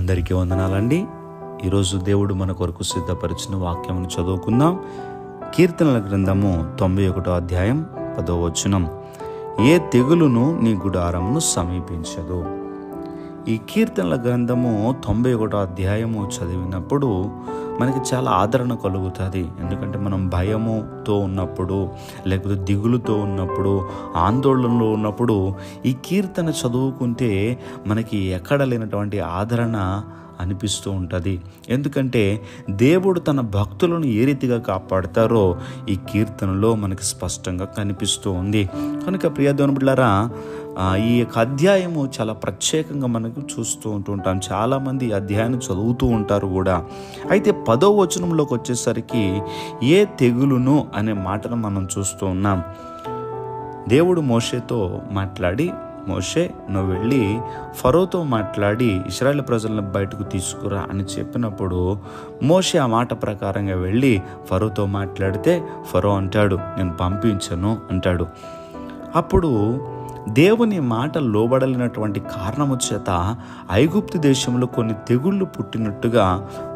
అందరికీ వందనాలండి. ఈరోజు దేవుడు మన కొరకు సిద్ధపరిచిన వాక్యమును చదువుకుందాం. కీర్తనల గ్రంథము 91వ అధ్యాయం 10వ వచనం. ఏ తెగులును నీ గుడారమును సమీపించదు. ఈ కీర్తనల గ్రంథము 91వ అధ్యాయము చదివినప్పుడు మనకి చాలా ఆదరణ కలుగుతుంది. ఎందుకంటే మనం భయముతో ఉన్నప్పుడు, లేకపోతే దిగులుతో ఉన్నప్పుడు, ఆందోళనలో ఉన్నప్పుడు ఈ కీర్తన చదువుకుంటే మనకి ఎక్కడ లేనటువంటి ఆదరణ అనిపిస్తూ ఉంటుంది. ఎందుకంటే దేవుడు తన భక్తులను ఏ రీతిగా కాపాడతారో ఈ కీర్తనలో మనకి స్పష్టంగా కనిపిస్తూ ఉంది. కనుక ప్రియ దేవుని బిడ్డలారా, ఈ యొక్క అధ్యాయము చాలా ప్రత్యేకంగా మనకు చూస్తూ ఉంటుంటాం. చాలామంది ఈ అధ్యాయాన్ని చదువుతూ ఉంటారు కూడా. అయితే 10వ వచనంలోకి వచ్చేసరికి ఏ తెగులును అనే మాటను మనం చూస్తూ ఉన్నాం. దేవుడు మోషేతో మాట్లాడి, మోషే నువ్వు వెళ్ళి ఫరోతో మాట్లాడి ఇశ్రాయేలు ప్రజలను బయటకు తీసుకురా అని చెప్పినప్పుడు మోషే ఆ మాట ప్రకారంగా వెళ్ళి ఫరోతో మాట్లాడితే ఫరో అంటాడు, నేను పంపించను అంటాడు. అప్పుడు దేవుని మాట లోబడలేనటువంటి కారణము చేత ఐగుప్తు దేశంలో కొన్ని తెగుళ్ళు పుట్టినట్టుగా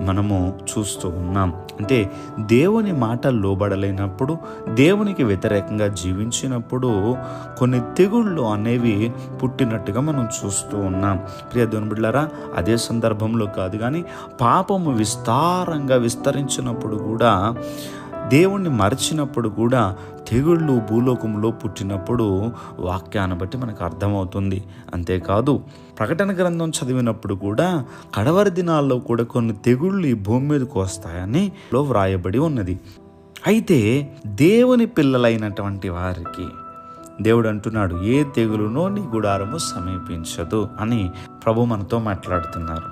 మనము చూస్తూ ఉన్నాం. అంటే దేవుని మాట లోబడలేనప్పుడు, దేవునికి వ్యతిరేకంగా జీవించినప్పుడు కొన్ని తెగుళ్ళు అనేవి పుట్టినట్టుగా మనం చూస్తూ ఉన్నాం. ప్రియ దేవుని బిడ్డలారా, అదే సందర్భంలో కాదు కానీ పాపము విస్తారంగా విస్తరించినప్పుడు కూడా, దేవుణ్ణి మరచినప్పుడు కూడా తెగుళ్ళు భూలోకంలో పుట్టినప్పుడు వాక్యాన్ని బట్టి మనకు అర్థమవుతుంది. అంతేకాదు ప్రకటన గ్రంథం చదివినప్పుడు కూడా కడవరి దినాల్లో కూడా కొన్ని తెగుళ్ళు ఈ భూమి మీదకు వస్తాయని వ్రాయబడి ఉన్నది. అయితే దేవుని పిల్లలైనటువంటి వారికి దేవుడు అంటున్నాడు, ఏ తెగులునో నీ గుడారము సమీపించదు అని ప్రభు మనతో మాట్లాడుతున్నారు.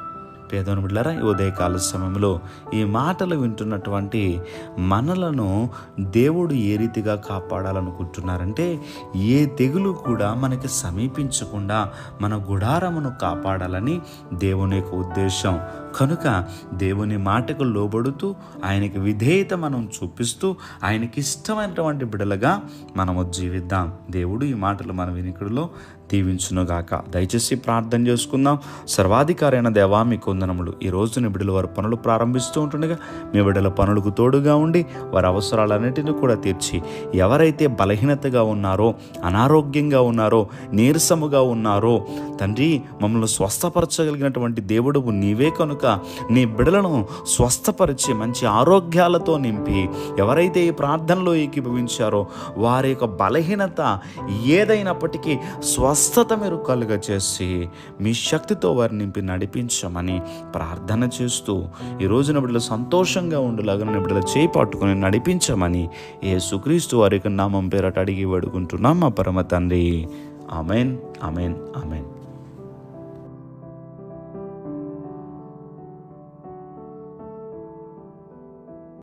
పేదోని బిడ్డలారా, ఈ ఉదయకాల సమయంలో ఈ మాటలు వింటున్నటువంటి మనలను దేవుడు ఏ రీతిగా కాపాడాలనుకుంటున్నారంటే, ఏ తెగులు కూడా మనకి సమీపించకుండా మన గుడారమును కాపాడాలని దేవుని యొక్క ఉద్దేశం. కనుక దేవుని మాటకు లోబడుతూ ఆయనకి విధేయత మనం చూపిస్తూ ఆయనకి ఇష్టమైనటువంటి బిడ్డలుగా మనము జీవిద్దాం. దేవుడు ఈ మాటలు మన వినికిడిలో దీవించునుగాక. దయచేసి ప్రార్థన చేసుకుందాం. సర్వాధికారి అయిన దేవా, మీకు వందనములు. ఈ రోజు నీ బిడ్డలు వారి పనులు ప్రారంభిస్తూ ఉంటుండగా మీ బిడ్డల పనులకు తోడుగా ఉండి వారి అవసరాలన్నిటిని కూడా తీర్చి, ఎవరైతే బలహీనతగా ఉన్నారో, అనారోగ్యంగా ఉన్నారో, నీరసముగా ఉన్నారో తండ్రి, మమ్మల్ని స్వస్థపరచగలిగినటువంటి దేవుడు నీవే కనుక నీ బిడ్డలను స్వస్థపరిచి మంచి ఆరోగ్యాలతో నింపి, ఎవరైతే ఈ ప్రార్థనలో ఏకీభవించారో వారి యొక్క బలహీనత ఏదైనప్పటికీ స్వస్థత మీరు కలుగ చేసి మీ శక్తితో వారిని నింపి నడిపించమని ప్రార్థన చేస్తూ, ఈ రోజున బిడ్డలు సంతోషంగా ఉండేలాగా బిడ్డలు చేయి పట్టుకుని నడిపించమని యేసుక్రీస్తు వారి యొక్క నామం పేరట అడిగి వేడుకుంటున్నాం మా పరమ తండ్రి. Amen, amen, amen.